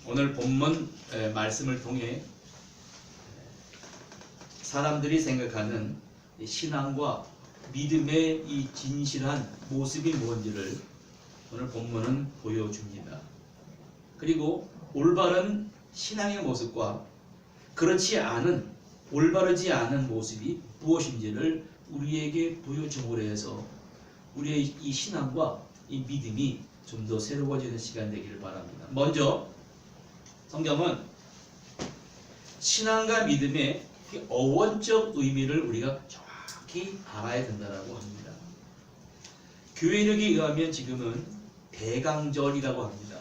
오늘 본문 말씀을 통해 사람들이 생각하는 신앙과 믿음의 이 진실한 모습이 뭔지를 오늘 본문은 보여줍니다. 그리고 올바른 신앙의 모습과 그렇지 않은 올바르지 않은 모습이 무엇인지를 우리에게 보여줌으로 해서 우리의 이 신앙과 이 믿음이 좀 더 새로워지는 시간 되기를 바랍니다. 먼저 성경은 신앙과 믿음의 어원적 의미를 우리가 정확히 알아야 된다고 합니다. 교회력에 의하면 지금은 대강절이라고 합니다.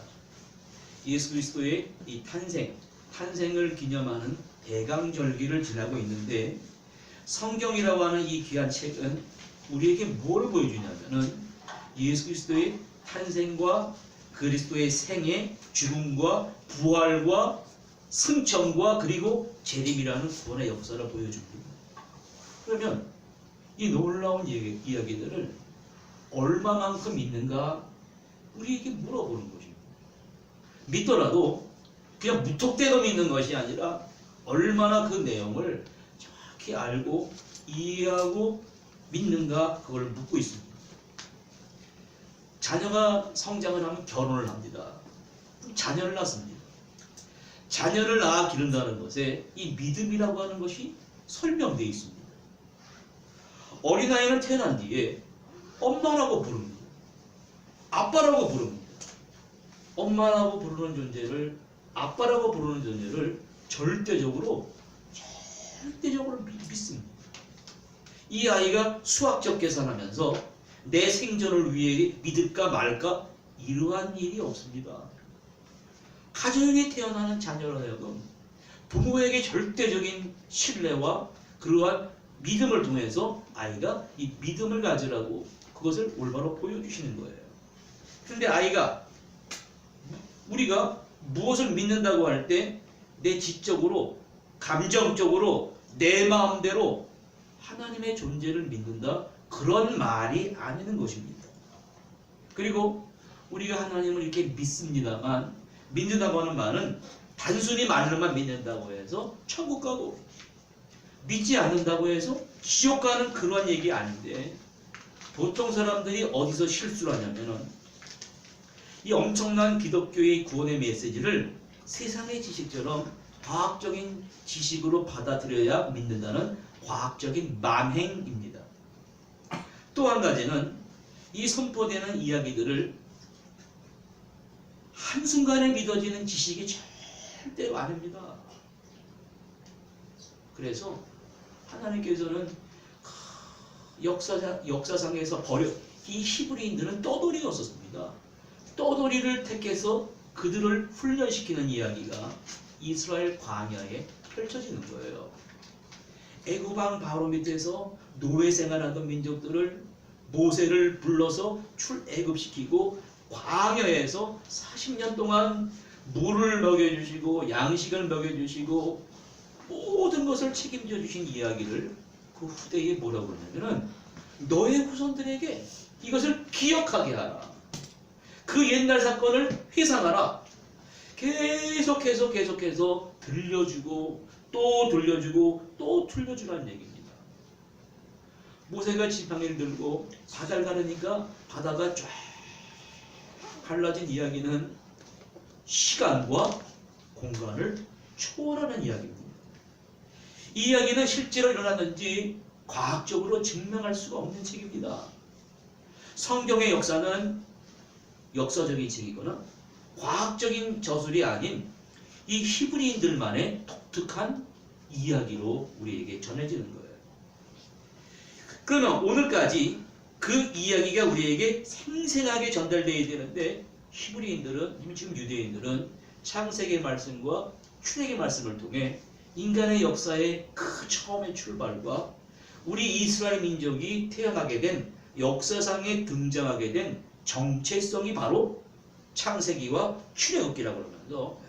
예수 그리스도의 이 탄생을 기념하는 대강절기를 지나고 있는데, 성경이라고 하는 이 귀한 책은 우리에게 뭘 보여주냐면은 예수 그리스도의 탄생과 그리스도의 생애, 죽음과 부활과 승천과 그리고 재림이라는 구원의 역사를 보여줍니다. 그러면 이 놀라운 이야기들을 얼마만큼 믿는가 우리에게 물어보는 것입니다. 믿더라도 그냥 무턱대고 믿는 것이 아니라 얼마나 그 내용을 정확히 알고 이해하고 믿는가, 그걸 묻고 있습니다. 자녀가 성장을 하면 결혼을 합니다. 자녀를 낳습니다. 자녀를 낳아 기른다는 것에 이 믿음이라고 하는 것이 설명되어 있습니다. 어린아이는 태어난 뒤에 엄마라고 부릅니다. 아빠라고 부릅니다. 엄마라고 부르는 존재를, 아빠라고 부르는 존재를 절대적으로 믿습니다. 이 아이가 수학적 계산하면서 내 생존을 위해 믿을까 말까 이러한 일이 없습니다. 가정에 태어나는 자녀로 하여금 부모에게 절대적인 신뢰와 그러한 믿음을 통해서 아이가 이 믿음을 가지라고 그것을 올바로 보여주시는 거예요. 그런데 아이가, 우리가 무엇을 믿는다고 할 때 내 지적으로, 감정적으로, 내 마음대로 하나님의 존재를 믿는다, 그런 말이 아니는 것입니다. 그리고 우리가 하나님을 이렇게 믿습니다만, 믿는다고 하는 말은 단순히 말로만 믿는다고 해서 천국 가고 믿지 않는다고 해서 지옥 가는 그런 얘기 아닌데, 보통 사람들이 어디서 실수를 하냐면은 이 엄청난 기독교의 구원의 메시지를 세상의 지식처럼 과학적인 지식으로 받아들여야 믿는다는 과학적인 만행입니다. 또 한 가지는 이 선포되는 이야기들을 한순간에 믿어지는 지식이 절대로 아닙니다. 그래서 하나님께서는 역사상에서 이 히브리인들은 떠돌이였었습니다. 떠돌이를 택해서 그들을 훈련시키는 이야기가 이스라엘 광야에 펼쳐지는 거예요. 애굽왕 바로 밑에서 노예 생활하던 민족들을 모세를 불러서 출애굽시키고 광야에서 40년 동안 물을 먹여주시고 양식을 먹여주시고 모든 것을 책임져 주신 이야기를 그 후대에 뭐라고 그러냐면은 너의 후손들에게 이것을 기억하게 하라. 그 옛날 사건을 회상하라. 계속해서 들려주고 또 들려주고 또 들려주라는 얘기입니다. 모세가 지팡이를 들고 바다를 가르니까 바다가 쫙 갈라진 이야기는 시간과 공간을 초월하는 이야기입니다. 이 이야기는 실제로 일어났는지 과학적으로 증명할 수가 없는 책입니다. 성경의 역사는 역사적인 책이거나 과학적인 저술이 아닌 이 히브리인들만의 독특한 이야기로 우리에게 전해지는 거예요. 그러면 오늘까지 그 이야기가 우리에게 생생하게 전달되어야 되는데, 히브리인들은, 지금 유대인들은 창세기 말씀과 출애굽 말씀을 통해 인간의 역사의 그 처음의 출발과 우리 이스라엘 민족이 태어나게 된, 역사상에 등장하게 된 정체성이 바로 창세기와 출애굽기라고 그러면서,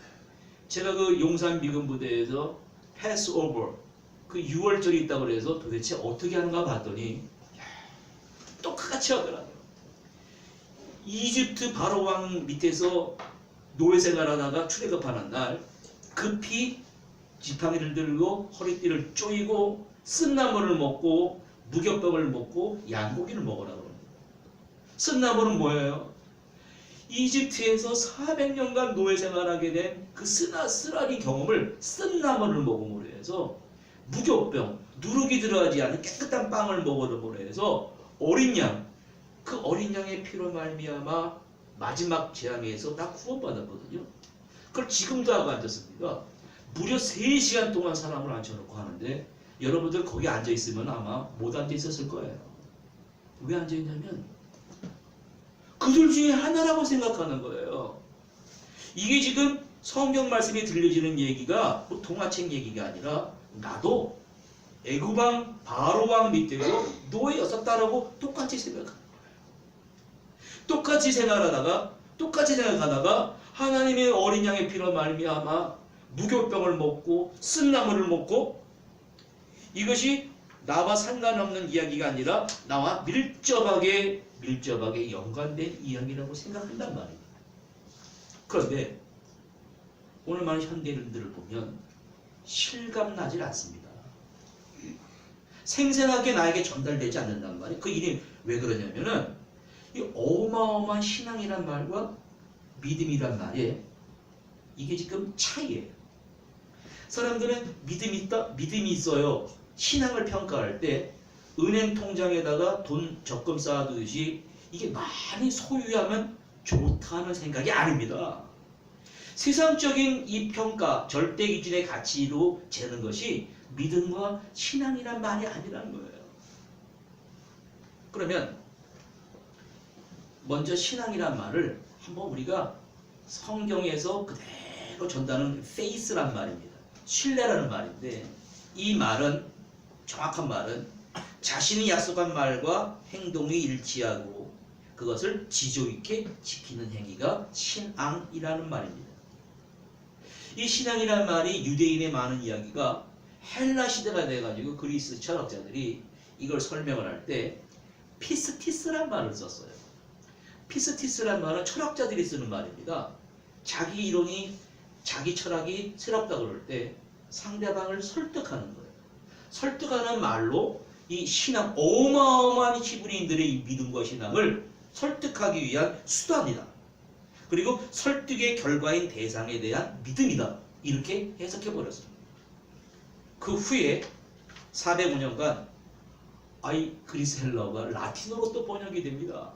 제가 그 용산 미군 부대에서 패스오버, 그 6월절이 있다고 그래서 도대체 어떻게 하는가 봤더니 똑같이 하더라고요. 이집트 바로왕 밑에서 노예 생활하다가 출애굽하는 날 급히 지팡이를 들고 허리띠를 조이고 쓴나물을 먹고 무교병을 먹고 양고기를 먹으라고 합니다. 쓴나물은 뭐예요? 이집트에서 400년간 노예 생활하게 된 그 쓰라리 경험을 쓴나물을 먹음으로 해서 무교병, 누룩이 들어가지 않은 깨끗한 빵을 먹음으로 해서 어린 양, 그 어린 양의 피로 말미암아 마지막 재앙에서 다 구원받았거든요. 그걸 지금도 하고 앉았습니다. 무려 3시간 동안 사람을 앉혀놓고 하는데 여러분들 거기 앉아있으면 아마 못 앉아있었을 거예요. 왜 앉아있냐면 그들 중에 하나라고 생각하는 거예요. 이게 지금 성경 말씀이 들려지는 얘기가 뭐 동화책 얘기가 아니라 나도 애굽왕 바로왕 밑에서 노예였었다라고 똑같이 생각하는 거예요. 똑같이 생각하다가 하나님의 어린 양의 피로 말미암아 무교병을 먹고 쓴나물을 먹고 이것이 나와 상관없는 이야기가 아니라 나와 밀접하게 연관된 이야기라고 생각한단 말입니다. 그런데 오늘 많은 현대인들을 보면 실감나질 않습니다. 생생하게 나에게 전달되지 않는단 말이에요. 그 일이 왜 그러냐면은 이 어마어마한 신앙이란 말과 믿음이란 말에 이게 지금 차이예요. 사람들은 믿음이 있어요. 신앙을 평가할 때 은행 통장에다가 돈 적금 쌓아두듯이 이게 많이 소유하면 좋다는 생각이 아닙니다. 세상적인 이 평가, 절대 기준의 가치로 재는 것이 믿음과 신앙이란 말이 아니라는 거예요. 그러면 먼저 신앙이란 말을 한번 우리가 성경에서 그대로 전달하는 faith란 말입니다. 신뢰라는 말인데 이 말은 정확한 말은 자신이 약속한 말과 행동이 일치하고 그것을 지조 있게 지키는 행위가 신앙이라는 말입니다. 이 신앙이라는 말이 유대인의 많은 이야기가 헬라 시대가 돼가지고 그리스 철학자들이 이걸 설명을 할 때 피스티스란 말을 썼어요. 피스티스란 말은 철학자들이 쓰는 말입니다. 자기 이론이 자기 철학이 새롭다 그럴 때 상대방을 설득하는 거예요. 설득하는 말로 이 신앙, 어마어마한 히브리인들의 이 믿음과 신앙을 설득하기 위한 수단이다. 그리고 설득의 결과인 대상에 대한 믿음이다. 이렇게 해석해버렸습니다. 그 후에 405년간 그리스 헬라어가 라틴어로 또 번역이 됩니다.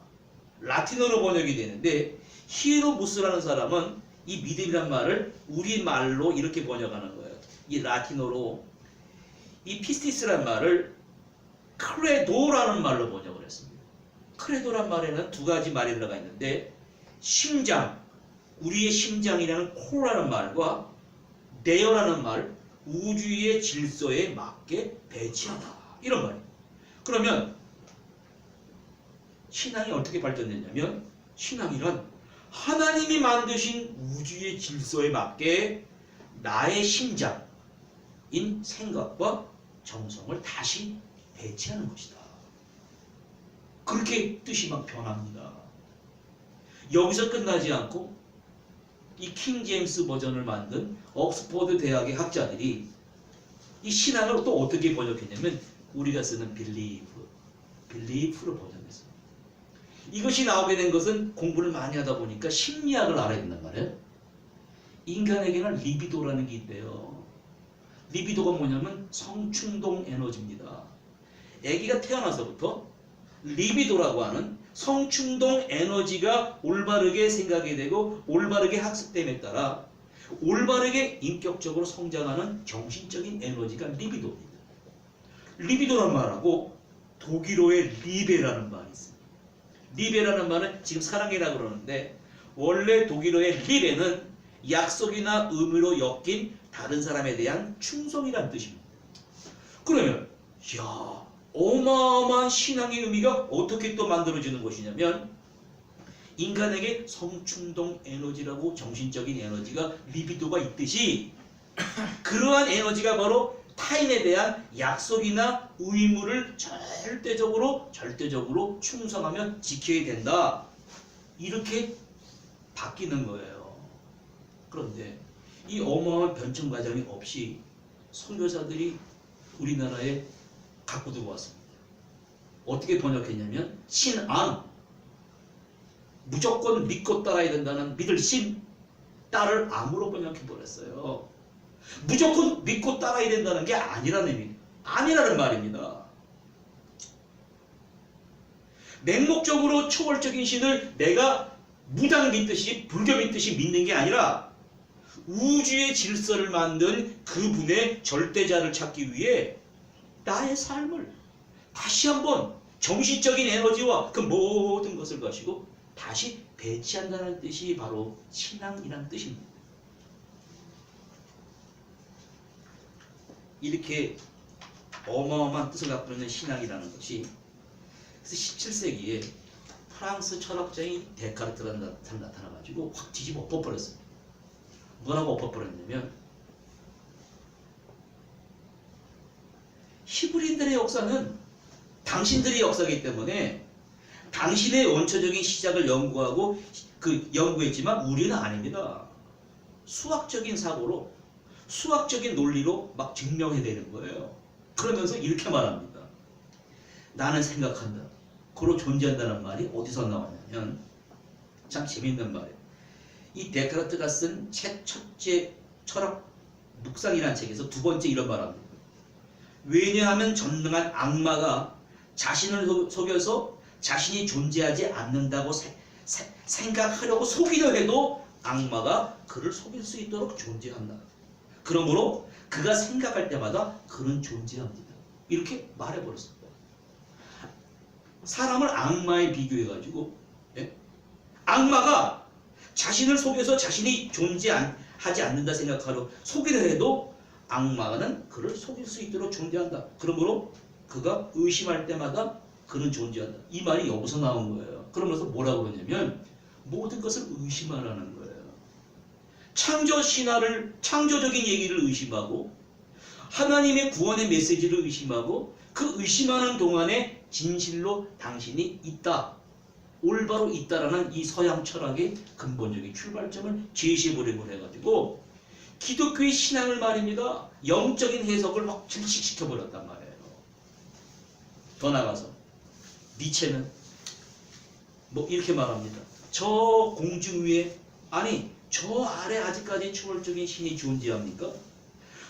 라틴어로 번역이 되는데 히에로무스라는 사람은 이 믿음이란 말을 우리말로 이렇게 번역하는 거예요. 이 라틴어로 이 피스티스란 말을 크레도라는 말로 번역을 했습니다. 크레도란 말에는 두 가지 말이 들어가 있는데 심장, 우리의 심장이라는 코라는 말과 데어라는 말, 우주의 질서에 맞게 배치하다. 이런 말이에요. 그러면 신앙이 어떻게 발전됐냐면 신앙이란 하나님이 만드신 우주의 질서에 맞게 나의 심장인 생각과 정성을 다시 배치하는 것이다. 그렇게 뜻이 막 변합니다. 여기서 끝나지 않고 이 킹 제임스 버전을 만든 옥스퍼드 대학의 학자들이 이 신앙을 또 어떻게 번역했냐면 우리가 쓰는 believe로 번역했습니다. 이것이 나오게 된 것은 공부를 많이 하다 보니까 심리학을 알아야 된단 말이에요. 인간에게는 리비도라는 게 있대요. 리비도가 뭐냐면 성충동 에너지입니다. 아기가 태어나서부터 리비도라고 하는 성충동 에너지가 올바르게 생각이 되고 올바르게 학습됨에 따라 올바르게 인격적으로 성장하는 정신적인 에너지가 리비도입니다. 리비도란 말하고 독일어의 리베라는 말이 있습니다. 리베라는 말은 지금 사랑이라고 그러는데 원래 독일어의 리베는 약속이나 의무로 엮인 다른 사람에 대한 충성이라는 뜻입니다. 그러면 어마어마한 신앙의 의미가 어떻게 또 만들어지는 것이냐면 인간에게 성충동 에너지라고 정신적인 에너지가 리비도가 있듯이 그러한 에너지가 바로 타인에 대한 약속이나 의무를 절대적으로 충성하며 지켜야 된다. 이렇게 바뀌는 거예요. 그런데 이 어마어마한 변증 과정이 없이 선교사들이 우리나라에 갖고 들어왔습니다. 어떻게 번역했냐면 신앙, 무조건 믿고 따라야 된다는 믿을 신, 딸을 암으로 번역해버렸어요. 무조건 믿고 따라야 된다는 게 아니라는 말입니다. 맹목적으로 초월적인 신을 내가 무당 믿듯이 불교 믿듯이 믿는 게 아니라 우주의 질서를 만든 그분의 절대자를 찾기 위해 나의 삶을 다시 한번 정신적인 에너지와 그 모든 것을 가지고 다시 배치한다는 뜻이 바로 신앙이라는 뜻입니다. 이렇게 어마어마한 뜻을 갖고 있는 신앙이라는 것이, 그래서 17세기에 프랑스 철학자인 데카르트가 나타나가지고 확 뒤집어 엎어버렸습니다. 뭐라고 엎어버렸냐면 히브리인들의 역사는 당신들의 역사이기 때문에 당신의 원초적인 시작을 연구했지만 우리는 아닙니다. 수학적인 사고로, 수학적인 논리로 막 증명해내는 거예요. 그러면서 이렇게 말합니다. 나는 생각한다. 그로 존재한다는 말이 어디서 나왔냐면, 참 재밌는 말이에요. 이 데카르트가 쓴 책 첫째 철학 묵상이라는 책에서 두 번째 이런 말합니다. 왜냐하면 전능한 악마가 자신을 속여서 자신이 존재하지 않는다고 생각하려고 속이려 해도 악마가 그를 속일 수 있도록 존재한다. 그러므로 그가 생각할 때마다 그는 존재합니다. 이렇게 말해버렸습니다. 사람을 악마에 비교해가지고, 악마가 자신을 속여서 자신이 존재하지 않는다 생각하려 속이려 해도 악마는 그를 속일 수 있도록 존재한다. 그러므로 그가 의심할 때마다 그는 존재한다. 이 말이 여기서 나온 거예요. 그러면서 뭐라고 그러냐면 모든 것을 의심하라는 거예요. 창조 신화를, 창조적인 얘기를 의심하고 하나님의 구원의 메시지를 의심하고 그 의심하는 동안에 진실로 당신이 있다, 올바로 있다라는 이 서양 철학의 근본적인 출발점을 제시해보려고 해가지고 기독교의 신앙을 말입니다. 영적인 해석을 확 질식시켜버렸단 말이에요. 더 나가서 니체는 뭐 이렇게 말합니다. 저 공중 위에, 아니 저 아래 아직까지 초월적인 신이 존재합니까?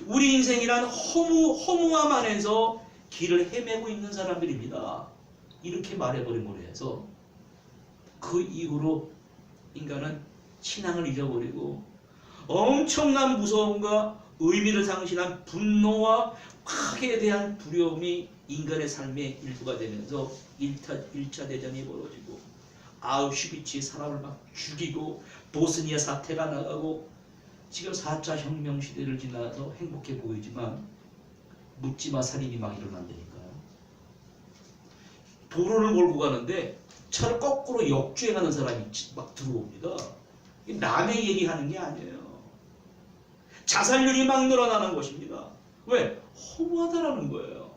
우리 인생이란 허무함 안에서 길을 헤매고 있는 사람들입니다. 이렇게 말해버림으로 해서 그 이후로 인간은 신앙을 잊어버리고 엄청난 무서움과 의미를 상실한 분노와 악에 대한 두려움이 인간의 삶의 일부가 되면서 1차 대전이 벌어지고 아우슈비츠에 사람을 막 죽이고 보스니아 사태가 나가고 지금 4차 혁명 시대를 지나서 행복해 보이지만 묻지마 살인이 막 일어난다니까요. 도로를 몰고 가는데 차를 거꾸로 역주행하는 사람이 막 들어옵니다. 남의 얘기하는 게 아니에요. 자살률이 막 늘어나는 것입니다. 왜? 허무하다라는 거예요.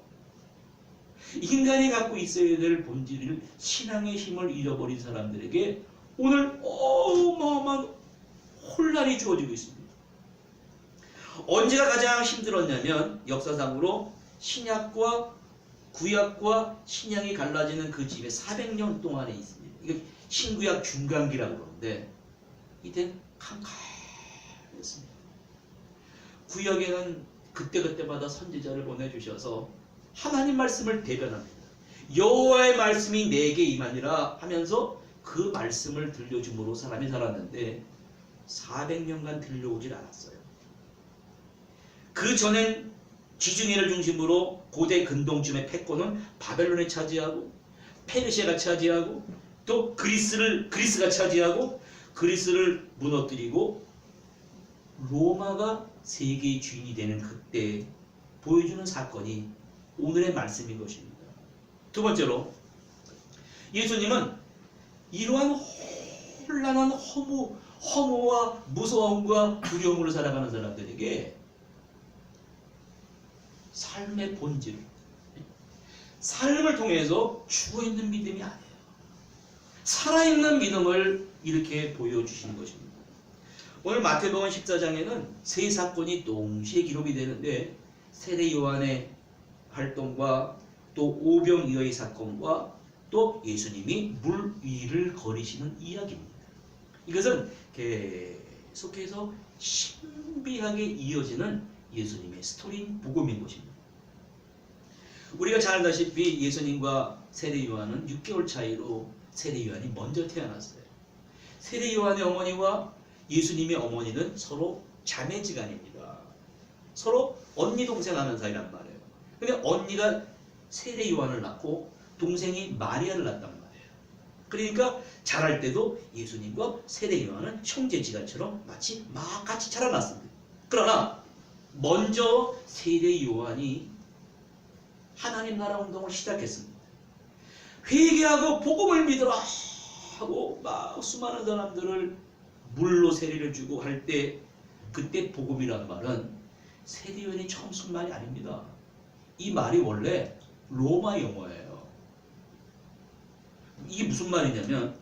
인간이 갖고 있어야 될 본질을, 신앙의 힘을 잃어버린 사람들에게 오늘 어마어마한 혼란이 주어지고 있습니다. 언제가 가장 힘들었냐면 역사상으로 신약과 구약과 신약이 갈라지는 그 집에 400년 동안에 있습니다. 이게 신구약 중간기라고 그러는데 이때 캄캄했습니다. 구약에는 그때그때마다 선지자를 보내주셔서 하나님 말씀을 대변합니다. 여호와의 말씀이 내게 임하니라 하면서 그 말씀을 들려줌으로 사람이 살았는데 400년간 들려오질 않았어요. 그 전엔 지중해를 중심으로 고대 근동쯤의 패권은 바벨론이 차지하고 페르시아가 차지하고 또 그리스가 차지하고 그리스를 무너뜨리고 로마가 세계의 주인이 되는 그때 보여주는 사건이 오늘의 말씀인 것입니다. 두 번째로 예수님은 이러한 혼란한 허무와 무서움과 두려움으로 살아가는 사람들에게 삶의 본질, 삶을 통해서 죽어있는 믿음이 아니에요. 살아있는 믿음을 이렇게 보여주시는 것입니다. 오늘 마태복음 14장에는 세 사건이 동시에 기록이 되는데 세례 요한의 활동과 또 오병이어의 사건과 또 예수님이 물 위를 걸으시는 이야기입니다. 이것은 계속해서 신비하게 이어지는 예수님의 스토리인 복음인 것입니다. 우리가 잘 알다시피 예수님과 세례 요한은 6개월 차이로 세례 요한이 먼저 태어났어요. 세례 요한의 어머니와 예수님의 어머니는 서로 자매지간입니다. 서로 언니 동생 하는 사이란 말이에요. 근데 언니가 세례 요한을 낳고 동생이 마리아를 낳았단 말이에요. 그러니까 자랄 때도 예수님과 세례 요한은 형제지간처럼 마치 막 같이 자라났습니다. 그러나 먼저 세례 요한이 하나님 나라 운동을 시작했습니다. 회개하고 복음을 믿으라 하고 막 수많은 사람들을 물로 세례를 주고 할 때 그때 복음이라는 말은 세례 요한이 처음 쓴 말이 아닙니다. 이 말이 원래 로마 영어예요. 이게 무슨 말이냐면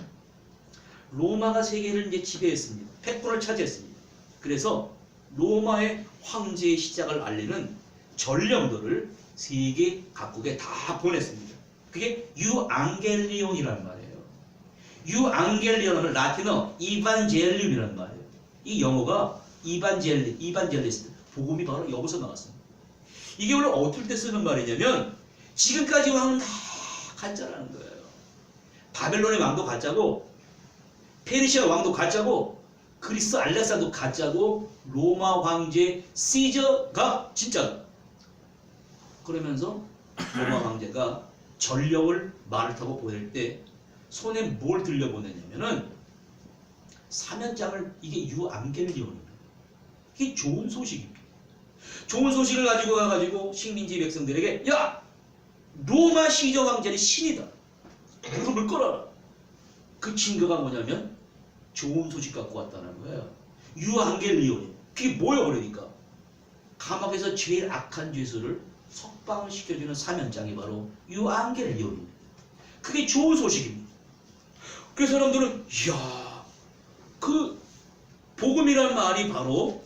로마가 세계를 이제 지배했습니다. 패권을 차지했습니다. 그래서 로마의 황제의 시작을 알리는 전령들을 세계 각국에 다 보냈습니다. 그게 유앙겔리온이란 말이에요. 유앙겔리온은 라틴어 이반젤리움이란 말이에요. 이 영어가 이반젤리스트, 복음이 바로 여기서 나왔습니다. 이게 원래 어떨 때 쓰는 말이냐면 지금까지 왕은 다 가짜라는 거예요. 바벨론의 왕도 가짜고 페르시아 왕도 가짜고 그리스 알렉산더 가짜고 로마 황제 시저가 진짜다. 그러면서 로마 황제가 전령을 말을 타고 보낼 때 손에 뭘 들려보내냐면은 사면장을, 이게 유앙겔리온입니다. 이게 좋은 소식입니다. 좋은 소식을 가지고 가가지고 식민지 백성들에게 야! 로마 시저 왕자는 신이다. 무릎을 꿇어라. 그 증거가 뭐냐면 좋은 소식 갖고 왔다는 거예요. 유앙겔리온이. 그게 뭐예요? 그러니까 감옥에서 제일 악한 죄수를 석방을 시켜주는 사면장이 바로 유앙겔리온입니다. 그게 좋은 소식입니다. 그래서 사람들은 이야, 그 복음이라는 말이 바로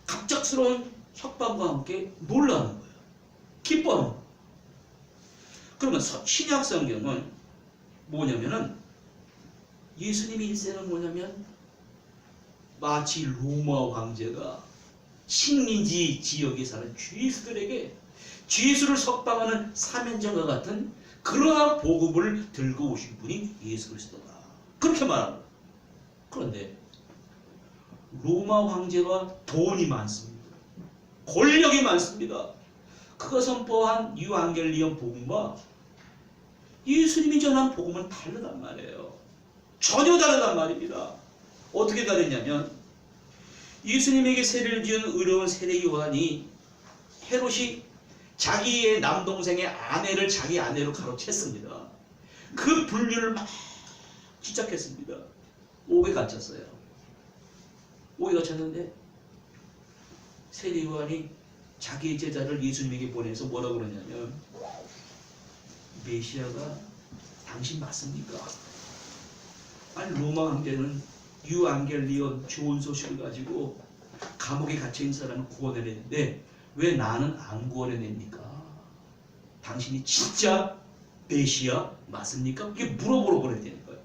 갑작스러운 석방과 함께 놀라는 거예요. 기뻐하는 거예요. 그러면 신약 성경은 뭐냐면은 예수님의 일생은 뭐냐면 마치 로마 황제가 식민지 지역에 사는 죄수들에게 죄수를 석방하는 사면장과 같은 그러한 복음을 들고 오신 분이 예수 그리스도다. 그렇게 말합니다. 그런데 로마 황제가 돈이 많습니다. 권력이 많습니다. 그가 선포한 유앙겔리온 복음과 예수님이 전한 복음은 다르단 말이에요. 전혀 다르단 말입니다. 어떻게 다르냐면 예수님에게 세례를 지은 의로운 세례 요한이 헤롯이 자기의 남동생의 아내를 자기 아내로 가로챘습니다. 그 분류를 막 지적했습니다. 옥에 갇혔어요. 옥에 갇혔는데 세례 요한이 자기의 제자를 예수님에게 보내서 뭐라고 그러냐면 메시아가 당신 맞습니까? 아니 로마 황제는 유앙겔리온 좋은 소식을 가지고 감옥에 갇혀있는 사람을 구원해냈는데 왜 나는 안 구원해냅니까? 당신이 진짜 메시아 맞습니까? 이게 물어보러 보내야 되는 거예요.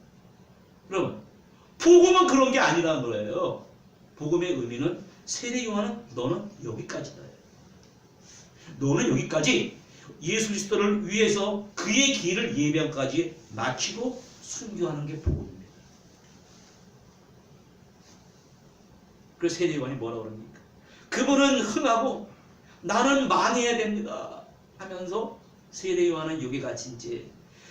그러면 복음은 그런 게 아니라는 거예요. 복음의 의미는 세례 요한은 너는 여기까지다. 너는 여기까지 예수 그리스도를 위해서 그의 길을 예배함까지 마치고 순교하는 게 복음입니다. 그래서 세례 요한이 뭐라고 그럽니까? 그분은 흥하고 나는 망해야 됩니다 하면서 세례 요한은 여기 갇힌 채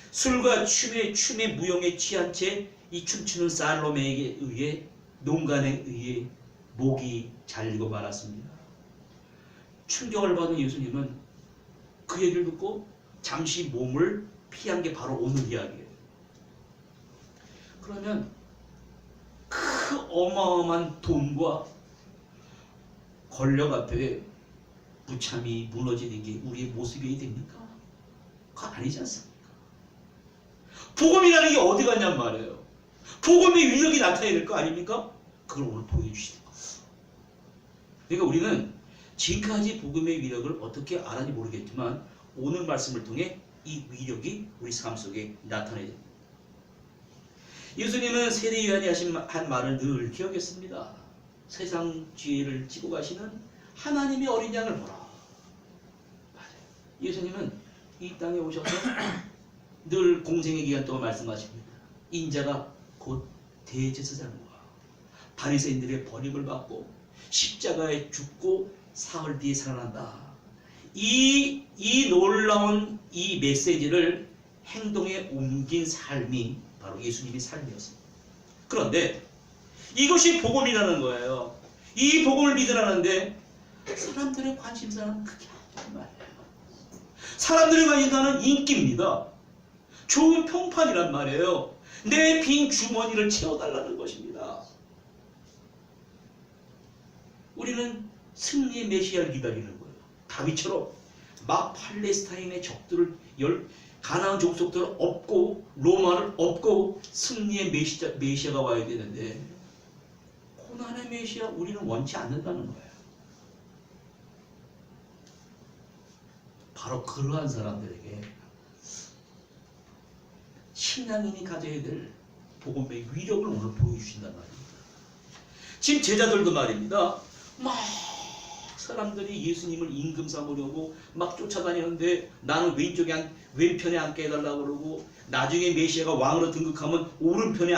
술과 춤에 무용에 취한 채 이 춤추는 살로메에게 의해 농간에 의해 목이 잘리고 말았습니다. 충격을 받은 예수님은 그 얘기를 듣고 잠시 몸을 피한 게 바로 오늘 이야기예요. 그러면 그 어마어마한 돈과 권력 앞에 무참히 무너지는 게 우리의 모습이 됩니까? 그거 아니지 않습니까? 복음이라는 게 어디 갔냔 말이에요. 복음의 위력이 나타내야 될 거 아닙니까? 그걸 오늘 보여주시는 거예요. 그러니까 우리는 지금까지 복음의 위력을 어떻게 알았는지 모르겠지만 오늘 말씀을 통해 이 위력이 우리 삶 속에 나타나야 됩니다. 예수님은 세례 요한이 한 말을 늘 기억했습니다. 세상 죄를 지고 가시는 하나님의 어린 양을 보라. 맞아요. 예수님은 이 땅에 오셔서 늘 공생의 기간 동안 말씀하십니다. 인자가 곧 대제사장과 바리새인들의 버림을 받고 십자가에 죽고 사흘 뒤에 살아난다. 이 놀라운 이 메시지를 행동에 옮긴 삶이 바로 예수님의 삶이었습니다. 그런데 이것이 복음이라는 거예요. 이 복음을 믿으라는데 사람들의 관심사는 그게 아니란 말이에요. 사람들의 관심사는 인기입니다. 좋은 평판이란 말이에요. 내 빈 주머니를 채워달라는 것입니다. 우리는 승리의 메시아를 기다리는 거예요. 다윗처럼 막 팔레스타인의 적들을 가나안 족속들을 엎고 로마를 엎고 승리의 메시아가 와야 되는데 고난의 메시아 우리는 원치 않는다는 거예요. 바로 그러한 사람들에게 신앙인이 가져야 될 복음의 위력을 오늘 보여주신단 말입니다. 지금 제자들도 말입니다. 막 사람들이 예수님을 임금 삼으려고 막 쫓아다니는데 나는 왼편에 앉게 해달라고 그러고 나중에 메시아가 왕으로 등극하면 오른편에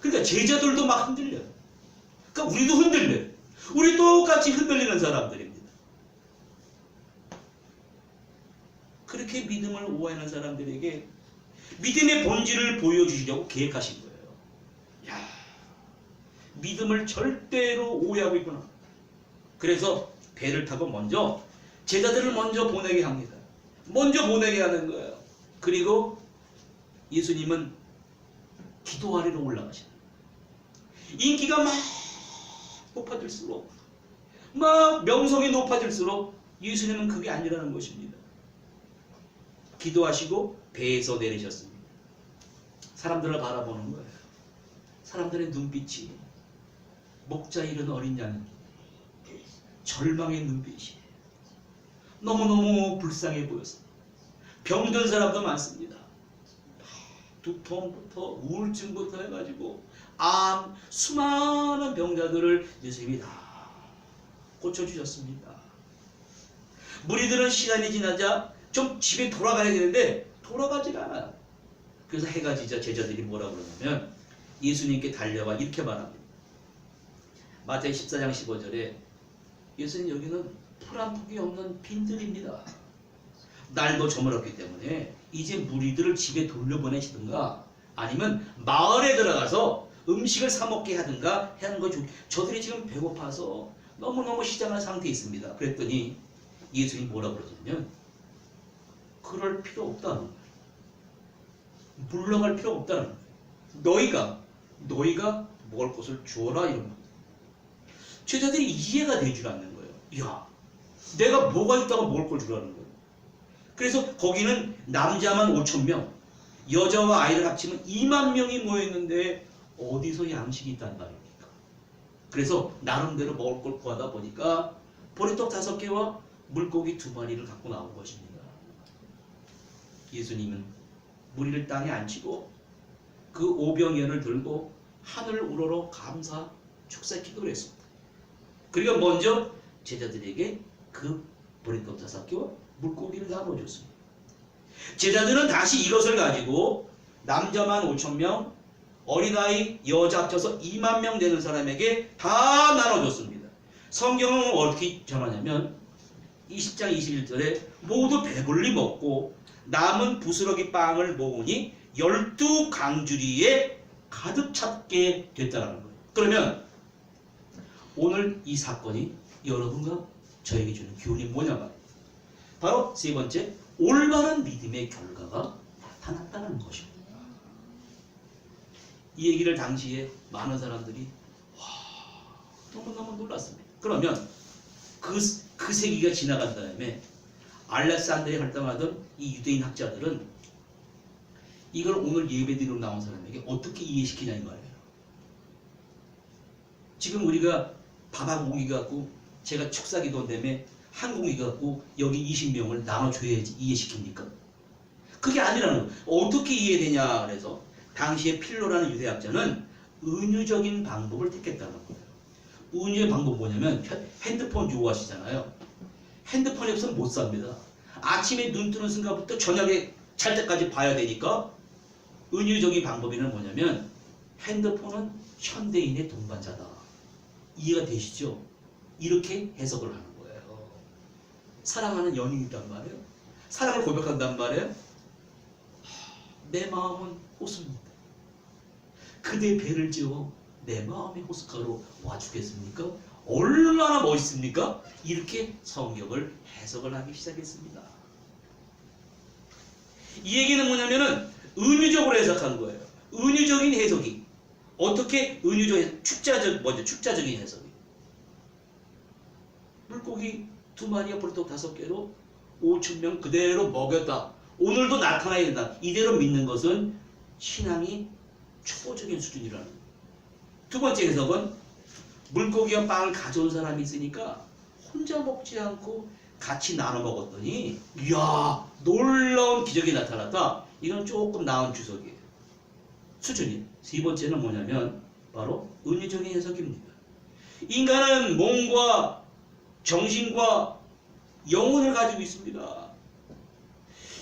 그러니까 제자들도 막 흔들려요. 그러니까 우리도 흔들려요. 우리 똑같이 흔들리는 사람들입니다. 그렇게 믿음을 오해하는 사람들에게 믿음의 본질을 보여주시려고 계획하신 거예요. 야, 믿음을 절대로 오해하고 있구나. 그래서 배를 타고 먼저 제자들을 먼저 보내게 합니다. 먼저 보내게 하는 거예요. 그리고 예수님은 기도하리로 올라가시는 거예요. 인기가 막 높아질수록 막 명성이 높아질수록 예수님은 그게 아니라는 것입니다. 기도하시고 배에서 내리셨습니다. 사람들을 바라보는 거예요. 사람들의 눈빛이 목자 잃은 어린 양 절망의 눈빛이 너무너무 불쌍해 보였습니다. 병든 사람도 많습니다. 두통부터 우울증부터 해가지고 암 수많은 병자들을 예수님이 다 고쳐주셨습니다. 무리들은 시간이 지나자 좀 집에 돌아가야 되는데 돌아가지가 않아요. 그래서 해가 지자 제자들이 뭐라고 그러냐면 예수님께 달려와 이렇게 말합니다. 마태복음 14장 15절에 예수님 여기는 풀 한 폭이 없는 빈들입니다. 날도 저물었기 때문에 이제 무리들을 집에 돌려보내시든가 아니면 마을에 들어가서 음식을 사 먹게 하든가 하는 거 저들이 지금 배고파서 너무너무 시장한 상태에 있습니다. 그랬더니 예수님이 뭐라고 그러냐면 그럴 필요 없다는 거예요. 물러갈 필요 없다는 거예요. 너희가 먹을 것을 주어라 이런 거예요. 제자들이 이해가 되지 않는 거예요. 야, 내가 뭐가 있다고 먹을 걸 주라는 거예요. 그래서 거기는 남자만 5,000명, 여자와 아이를 합치면 2만 명이 모여있는데 어디서 양식이 있단 말입니까? 그래서 나름대로 먹을 걸 구하다 보니까 보리떡 5개와 물고기 2마리를 갖고 나온 것입니다. 예수님은 무리를 땅에 앉히고 그 오병이어를 들고 하늘 우러러 감사 축사 기도를 했습니다. 그리고 먼저 제자들에게 그 보리떡 5개와 물고기를 나눠줬습니다. 제자들은 다시 이것을 가지고 남자만 5,000명, 어린아이, 여자 합쳐서 2만 명 되는 사람에게 다 나눠줬습니다. 성경은 어떻게 전하냐면 20장 21절에 모두 배불리 먹고 남은 부스러기 빵을 모으니 12강주리에 가득 찼게 됐다는 거예요. 그러면 오늘 이 사건이 여러분과 저에게 주는 교훈이 뭐냐 말이에요. 바로 세 번째, 올바른 믿음의 결과가 나타났다는 것입니다. 이 얘기를 당시에 많은 사람들이 너무너무 놀랐습니다. 그러면 그 세기가 지나간 다음에 알렉산드리아에 활동하던 이 유대인 학자들은 이걸 오늘 예배드리러 나온 사람에게 어떻게 이해시키냐 이 말이에요. 지금 우리가 밥 한 공기 갖고 제가 축사기도 온다음에 한 공기 갖고 여기 20명을 나눠줘야지 이해시킵니까? 그게 아니라는 거예요. 어떻게 이해되냐 그래서 당시에 필로라는 유대학자는 은유적인 방법을 택했다는 거예요. 은유의 방법은 뭐냐면 핸드폰 좋아하시잖아요. 핸드폰이 없으면 못 삽니다. 아침에 눈 뜨는 순간부터 저녁에 잘 때까지 봐야 되니까 은유적인 방법에는 뭐냐면 핸드폰은 현대인의 동반자다. 이해가 되시죠? 이렇게 해석을 하는 거예요. 사랑하는 연인이 있단 말이에요. 사랑을 고백한단 말이에요. 내 마음은 호수입니다. 그대 배를 지어 내 마음의 호숫가로 와주겠습니까? 얼마나 멋있습니까? 이렇게 성경을 해석을 하기 시작했습니다. 이 얘기는 뭐냐면은 은유적으로 해석한 거예요. 은유적인 해석이 어떻게 은유적 축자적인 해석이 물고기 2마리와 보리떡 5개로 5,000명 그대로 먹였다. 오늘도 나타나야 된다. 이대로 믿는 것은 신앙이 초보적인 수준이라는 거예요. 두 번째 해석은 물고기와 빵을 가져온 사람이 있으니까 혼자 먹지 않고 같이 나눠 먹었더니 이야 놀라운 기적이 나타났다. 이건 조금 나은 주석이에요. 수준이. 세 번째는 뭐냐면 바로 은유적인 해석입니다. 인간은 몸과 정신과 영혼을 가지고 있습니다.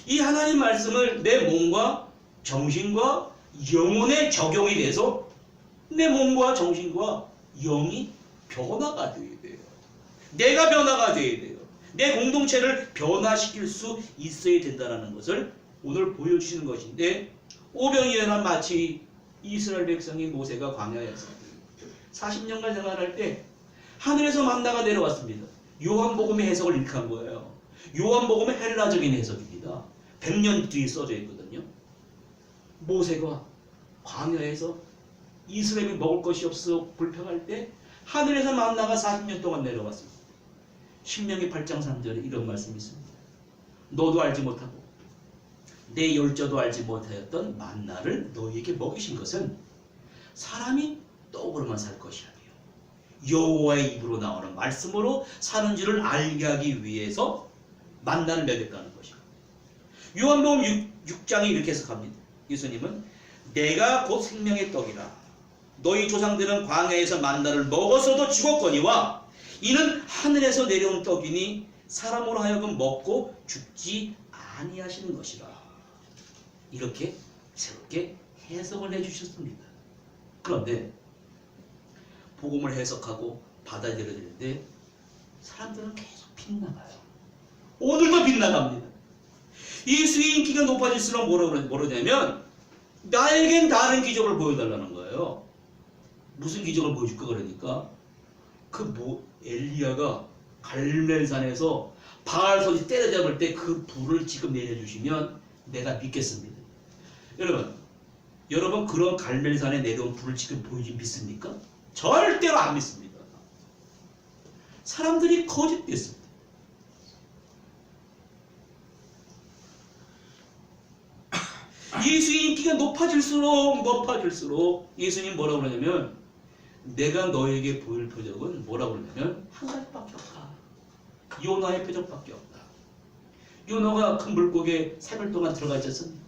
이 하나님 말씀을 내 몸과 정신과 영혼에 적용이 돼서 내 몸과 정신과 영이 변화가 되어야 돼요. 내가 변화가 되어야 돼요. 내 공동체를 변화시킬 수 있어야 된다는 것을 오늘 보여주시는 것인데 오병이어는 마치 이스라엘 백성인 모세가 광야에서 40년간 생활할 때 하늘에서 만나가 내려왔습니다. 요한복음의 해석을 이렇게 한 거예요. 요한복음의 헬라적인 해석입니다. 100년 뒤에 써져 있거든요. 모세가 광야에서 이스라엘이 먹을 것이 없어 불평할 때 하늘에서 만나가 40년 동안 내려왔습니다. 신명기 8장 3절에 이런 말씀이 있습니다. 너도 알지 못하고 내 열조도 알지 못하였던 만나를 너희에게 먹이신 것은 사람이 떡으로만 살 것이 아니요 여호와의 입으로 나오는 말씀으로 사는 줄을 알게 하기 위해서 만나를 먹였다는 것입니다. 요한복음 6장이 이렇게 해석합니다. 예수님은 내가 곧 생명의 떡이라 너희 조상들은 광야에서 만나를 먹어서도 죽었거니와 이는 하늘에서 내려온 떡이니 사람으로 하여금 먹고 죽지 아니하시는 것이라. 이렇게 새롭게 해석을 해주셨습니다. 그런데 복음을 해석하고 받아들여야 되는데 사람들은 계속 빗나가요. 오늘도 빗나갑니다. 예수의 인기가 높아질수록 뭐라고 그러냐면 나에겐 다른 기적을 보여달라는 거예요. 무슨 기적을 보여줄까 그러니까 엘리야가 갈멜산에서 바알손이 때려잡을 때 그 불을 지금 내려주시면 내가 믿겠습니다. 여러분 그런 갈멜산에 내려온 불을 지금 보이긴 믿습니까? 절대로 안 믿습니다. 사람들이 거짓됐습니다. 예수의 인기가 높아질수록 예수님 뭐라고 그러냐면 내가 너에게 보일 표적은 뭐라고 그러냐면 한 가지밖에 없다. 요나의 표적밖에 없다. 요나가 큰 물고기에 3일 동안 들어가 있지 않습니까?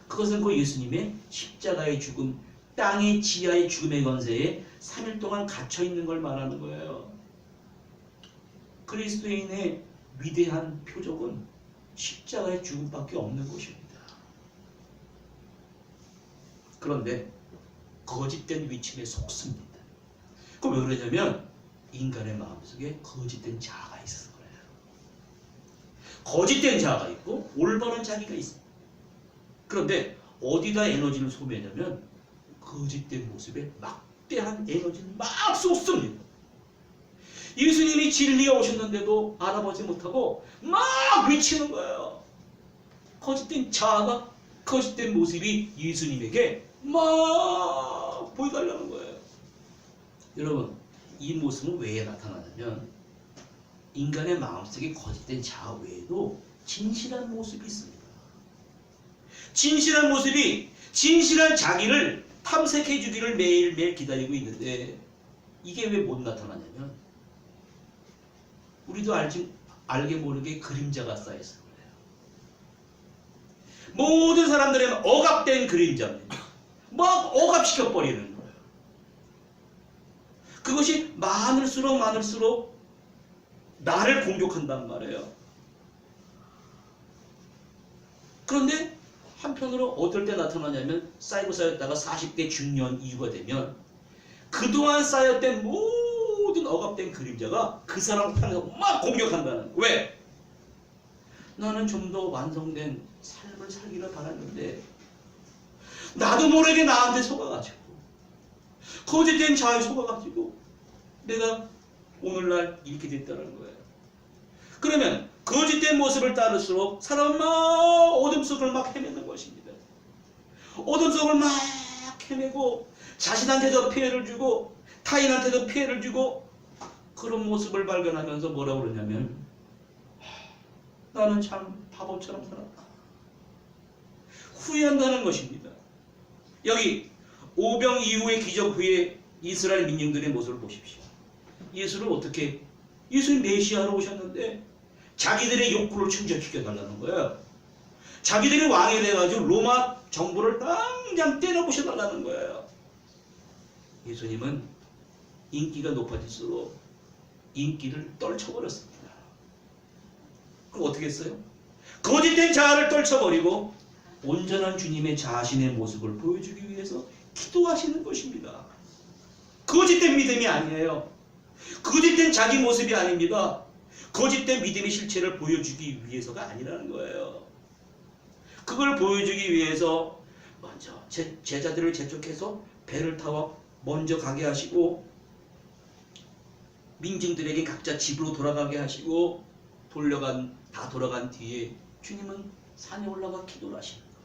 그것은 그 예수님의 십자가의 죽음, 땅의 지하의 죽음의 권세에 3일 동안 갇혀있는 걸 말하는 거예요. 그리스도인의 위대한 표적은 십자가의 죽음밖에 없는 것입니다. 그런데 거짓된 위침에 속습니다. 그럼 왜 그러냐면 인간의 마음속에 거짓된 자아가 있어서 그래요. 거짓된 자아가 있고 올바른 자기가 있습니다. 그런데 어디다 에너지를 소비하냐면 거짓된 모습에 막대한 에너지를 막 쏟습니다. 예수님이 진리가 오셨는데도 알아보지 못하고 막 외치는 거예요. 거짓된 자아가 거짓된 모습이 예수님에게 막 보여달라는 거예요. 여러분 이 모습은 왜 나타나냐면 인간의 마음속에 거짓된 자아 외에도 진실한 모습이 있습니다. 진실한 모습이 진실한 자기를 탐색해 주기를 매일매일 기다리고 있는데 이게 왜 못 나타나냐면 우리도 알게 모르게 그림자가 쌓여서 그래요. 모든 사람들은 억압된 그림자입니다. 막 억압시켜버리는 거예요. 그것이 많을수록 나를 공격한단 말이에요. 그런데 한편으로 어떨 때 나타나냐면 쌓였다가 40대 중년 이후가 되면 그동안 쌓였던 모든 억압된 그림자가 그 사람을 향해서 막 공격한다는 거예요. 왜? 나는 좀 더 완성된 삶을 살기를 바랐는데 나도 모르게 나한테 속아가지고 거짓된 자아에 속아가지고 내가 오늘날 이렇게 됐다는 거예요. 그러면 거짓된 모습을 따를수록 사람은 막 어둠 속을 막 헤매는 것입니다. 어둠 속을 막 헤매고 자신한테도 피해를 주고 타인한테도 피해를 주고 그런 모습을 발견하면서 뭐라고 그러냐면 나는 참 바보처럼 살았다. 후회한다는 것입니다. 여기 오병 이후의 기적 후에 이스라엘 민중들의 모습을 보십시오. 예수를 어떻게 예수님 메시아로 오셨는데 자기들의 욕구를 충족시켜달라는 거예요. 자기들이 왕이 돼가지고 로마 정부를 당장 때려부셔달라는 거예요. 예수님은 인기가 높아질수록 인기를 떨쳐버렸습니다. 그럼 어떻게 했어요? 거짓된 자아를 떨쳐버리고 온전한 주님의 자신의 모습을 보여주기 위해서 기도하시는 것입니다. 거짓된 믿음이 아니에요. 거짓된 자기 모습이 아닙니다. 거짓된 믿음의 실체를 보여주기 위해서가 아니라는 거예요. 그걸 보여주기 위해서 먼저 제자들을 재촉해서 배를 타고 먼저 가게 하시고 민중들에게 각자 집으로 돌아가게 하시고 다 돌아간 뒤에 주님은 산에 올라가 기도를 하시는 거예요.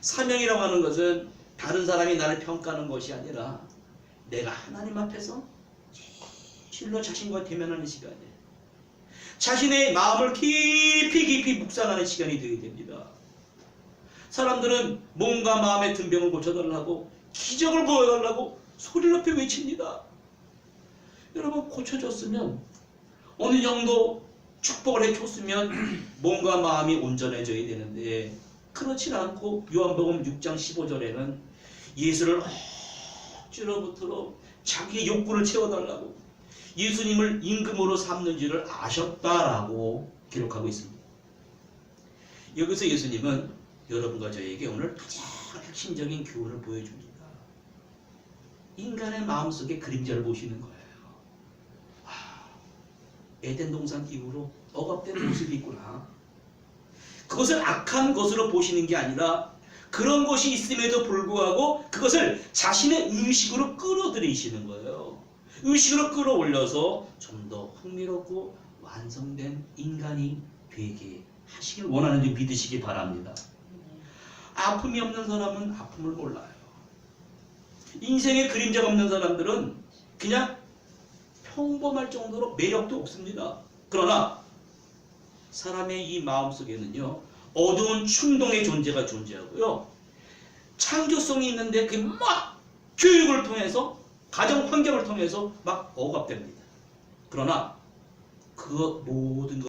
사명이라고 하는 것은 다른 사람이 나를 평가하는 것이 아니라 내가 하나님 앞에서 진실로 자신과 대면하는 시간이에요. 자신의 마음을 깊이 묵상하는 시간이 되어야 됩니다. 사람들은 몸과 마음의 든 병을 고쳐달라고 기적을 보여달라고 소리 높여 외칩니다. 여러분 고쳐졌으면 어느 정도 축복을 해줬으면 몸과 마음이 온전해져야 되는데 그렇지 않고 요한복음 6장 15절에는 예수를 억지로부터 자기의 욕구를 채워달라고 예수님을 임금으로 삼는 줄을 아셨다라고 기록하고 있습니다. 여기서 예수님은 여러분과 저에게 오늘 가장 핵심적인 교훈을 보여줍니다. 인간의 마음속에 그림자를 보시는 거예요. 에덴 동산 이후로 억압된 모습이 있구나. 그것을 악한 것으로 보시는 게 아니라 그런 것이 있음에도 불구하고 그것을 자신의 의식으로 끌어들이시는 거예요. 의식으로 끌어올려서 좀 더 흥미롭고 완성된 인간이 되게 하시길 원하는 줄 믿으시기 바랍니다. 아픔이 없는 사람은 아픔을 몰라요. 인생에 그림자가 없는 사람들은 그냥 평범할 정도로 매력도 없습니다. 그러나 사람의 이 마음속에는요 어두운 충동의 존재가 존재하고요 창조성이 있는데 그 막 교육을 통해서 가정 환경을 통해서 막 억압됩니다. 그러나 그 모든 것